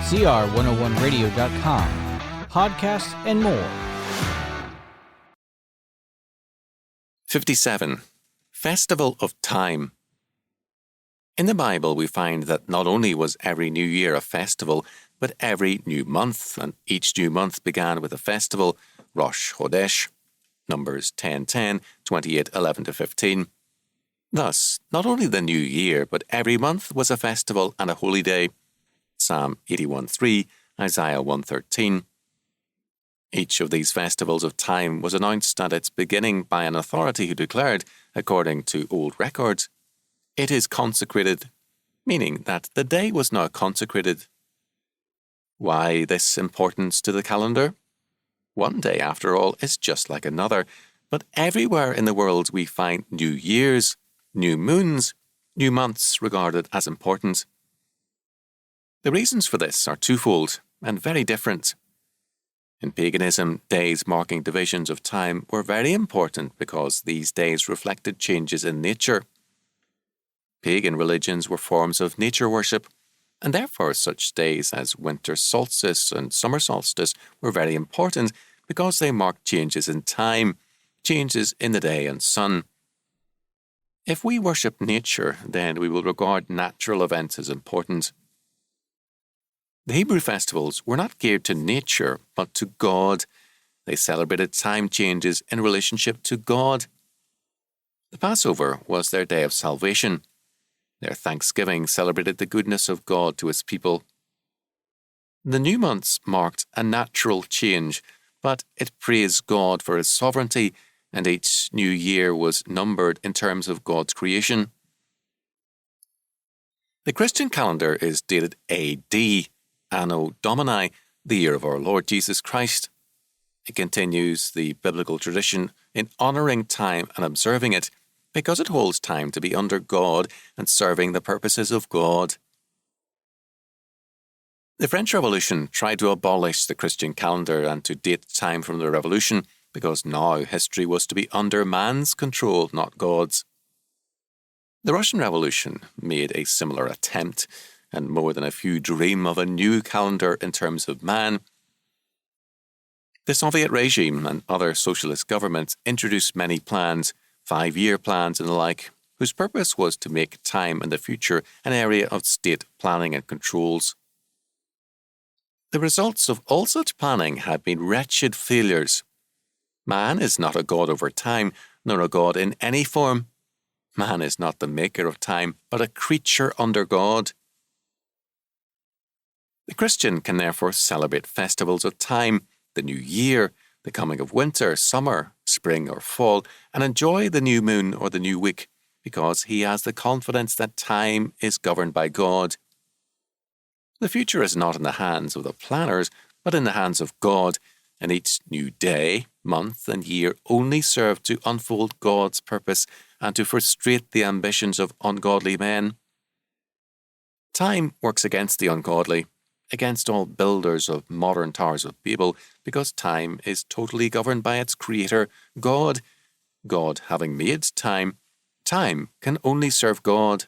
CR101radio.com, podcasts, and more. 57. Festival of Time. In the Bible, we find that not only was every new year a festival, but every new month, and each new month began with a festival, Rosh Chodesh, Numbers 10:10, 28:11-15. Thus, not only the new year, but every month was a festival and a holy day, Psalm 81:3, Isaiah 1:13. Each of these festivals of time was announced at its beginning by an authority who declared, according to old records, "It is consecrated," meaning that the day was now consecrated. Why this importance to the calendar? One day, after all, is just like another, but everywhere in the world we find new years, new moons, new months regarded as important. The reasons for this are twofold and very different. In paganism, days marking divisions of time were very important because these days reflected changes in nature. Pagan religions were forms of nature worship, and therefore such days as winter solstice and summer solstice were very important because they marked changes in time, changes in the day and sun. If we worship nature, then we will regard natural events as important. The Hebrew festivals were not geared to nature, but to God. They celebrated time changes in relationship to God. The Passover was their day of salvation. Their thanksgiving celebrated the goodness of God to His people. The new months marked a natural change, but it praised God for His sovereignty, and each new year was numbered in terms of God's creation. The Christian calendar is dated AD, Anno Domini, the year of our Lord Jesus Christ. It continues the biblical tradition in honouring time and observing it, because it holds time to be under God and serving the purposes of God. The French Revolution tried to abolish the Christian calendar and to date time from the Revolution, because now history was to be under man's control, not God's. The Russian Revolution made a similar attempt, and more than a few dream of a new calendar in terms of man. The Soviet regime and other socialist governments introduced many plans, 5-year plans and the like, whose purpose was to make time in the future an area of state planning and controls. The results of all such planning had been wretched failures. Man is not a god over time, nor a god in any form. Man is not the maker of time, but a creature under God. The Christian can therefore celebrate festivals of time, the new year, the coming of winter, summer, spring or fall, and enjoy the new moon or the new week, because he has the confidence that time is governed by God. The future is not in the hands of the planners, but in the hands of God, and each new day, month and year only serve to unfold God's purpose and to frustrate the ambitions of ungodly men. Time works against the ungodly, against all builders of modern Towers of Babel, because time is totally governed by its creator, God. God having made time, time can only serve God.